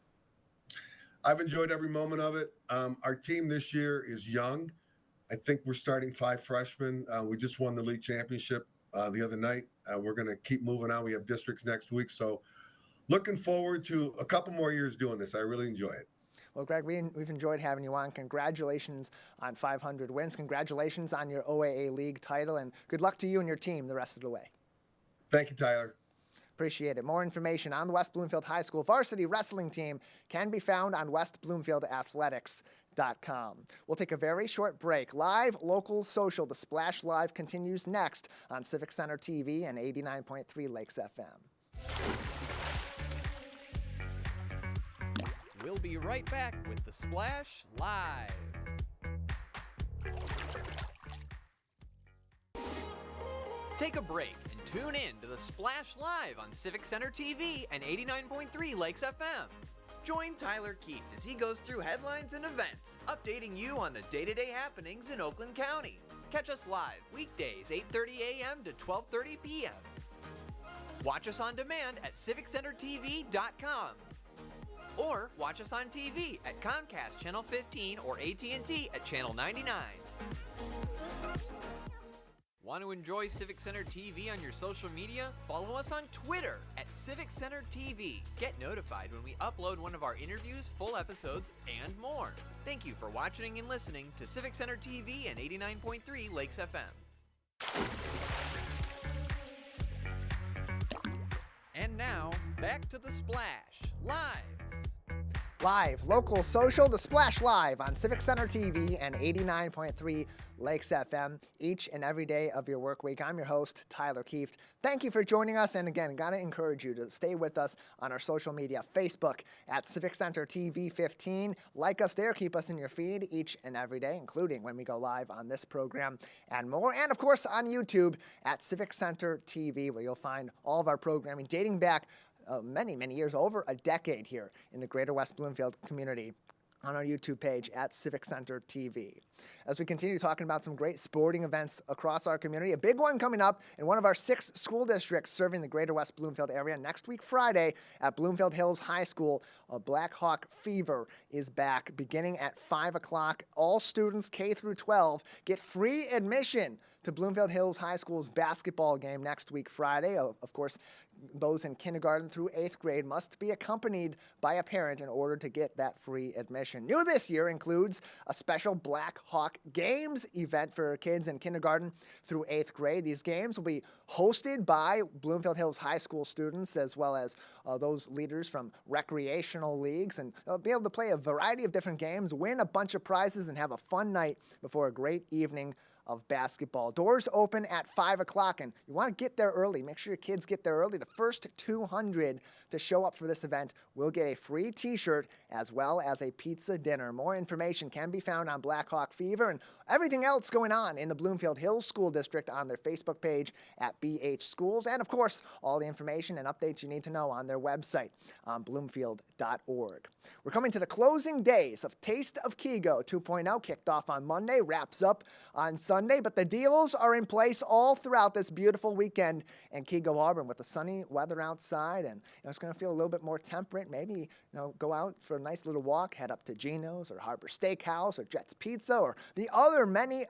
I've enjoyed every moment of it. Our team this year is young. I think we're starting 5 freshmen. We just won the league championship the other night. We're going to keep moving on. We have districts next week. So looking forward to a couple more years doing this. I really enjoy it. Well, Greg, we've enjoyed having you on. Congratulations on 500 wins. Congratulations on your OAA League title, and good luck to you and your team the rest of the way. Thank you, Tyler. Appreciate it. More information on the West Bloomfield High School varsity wrestling team can be found on westbloomfieldathletics.com. We'll take a very short break. Live, local, social, the Splash Live continues next on Civic Center TV and 89.3 Lakes FM. We'll be right back with the Splash Live. Take a break and tune in to the Splash Live on Civic Center TV and 89.3 Lakes FM. Join Tyler Keefe as he goes through headlines and events, updating you on the day-to-day happenings in Oakland County. Catch us live weekdays 8:30 a.m. to 12:30 p.m. Watch us on demand at civiccentertv.com. Or watch us on TV at Comcast Channel 15 or AT&T at Channel 99. Want to enjoy Civic Center TV on your social media? Follow us on Twitter at Civic Center TV. Get notified when we upload one of our interviews, full episodes, and more. Thank you for watching and listening to Civic Center TV and 89.3 Lakes FM. And now, back to the Splash Live. Live, local, social, the Splash Live on Civic Center TV and 89.3 Lakes FM each and every day of your work week. I'm your host, Tyler Keefe. Thank you for joining us. And again, got to encourage you to stay with us on our social media, Facebook at Civic Center TV 15. Like us there, keep us in your feed each and every day, including when we go live on this program and more. And of course, on YouTube at Civic Center TV, where you'll find all of our programming dating back many, many years, over a decade here in the greater West Bloomfield community on our YouTube page at Civic Center TV. As we continue talking about some great sporting events across our community, a big one coming up in one of our 6 school districts serving the greater West Bloomfield area. Next week, Friday, at Bloomfield Hills High School, a Black Hawk Fever is back beginning at 5 o'clock. All students K through 12 get free admission to Bloomfield Hills High School's basketball game next week, Friday. Of course, those in kindergarten through 8th grade must be accompanied by a parent in order to get that free admission. New this year includes a special Black Hawk Games event for kids in kindergarten through 8th grade. These games will be hosted by Bloomfield Hills High School students as well as those leaders from recreational leagues, and they'll be able to play a variety of different games, win a bunch of prizes, and have a fun night before a great evening of basketball. Doors open at 5 o'clock, and you want to get there early. Make sure your kids get there early. The first 200 to show up for this event will get a free t-shirt as well as a pizza dinner. More information can be found on Black Hawk Fever and everything else going on in the Bloomfield Hills School District on their Facebook page at BH Schools, and of course, all the information and updates you need to know on their website on bloomfield.org. We're coming to the closing days of Taste of Keego 2.0, kicked off on Monday, wraps up on Sunday, but the deals are in place all throughout this beautiful weekend in Keego Harbor with the sunny weather outside, and it's going to feel a little bit more temperate. Maybe go out for a nice little walk, head up to Gino's or Harbor Steakhouse or Jet's Pizza or the other many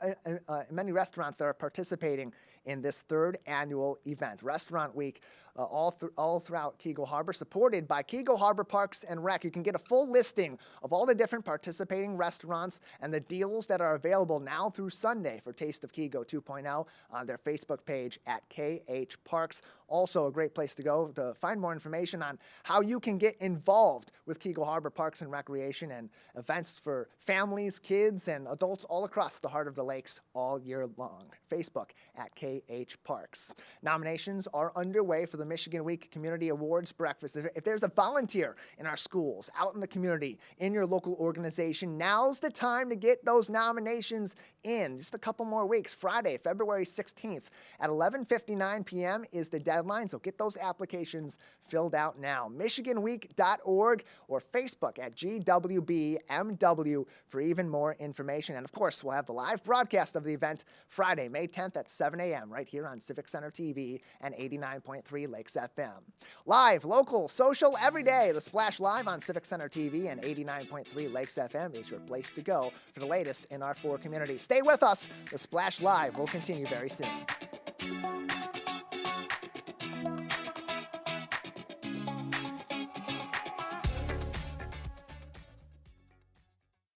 restaurants that are participating in this 3rd annual event. Restaurant Week all throughout Keego Harbor, supported by Keego Harbor Parks and Rec. You can get a full listing of all the different participating restaurants and the deals that are available now through Sunday for Taste of Keego 2.0 on their Facebook page at KH Parks. Also a great place to go to find more information on how you can get involved with Keego Harbor Parks and Recreation and events for families, kids, and adults all across the heart of the lakes all year long. Facebook at KH Parks. Nominations are underway for the Michigan Week Community Awards Breakfast. If there's a volunteer in our schools, out in the community, in your local organization, now's the time to get those nominations in. Just a couple more weeks. Friday, February 16th at 11:59 p.m. is the deadline, so get those applications filled out now. MichiganWeek.org or Facebook at GWBMW for even more information. And of course, we'll have the live broadcast of the event Friday, May 10th at 7 a.m. right here on Civic Center TV and 89.3 Lakes FM. Live, local, social, every day. The Splash Live on Civic Center TV and 89.3 Lakes FM is your place to go for the latest in our 4 communities. Stay with us. The Splash Live will continue very soon.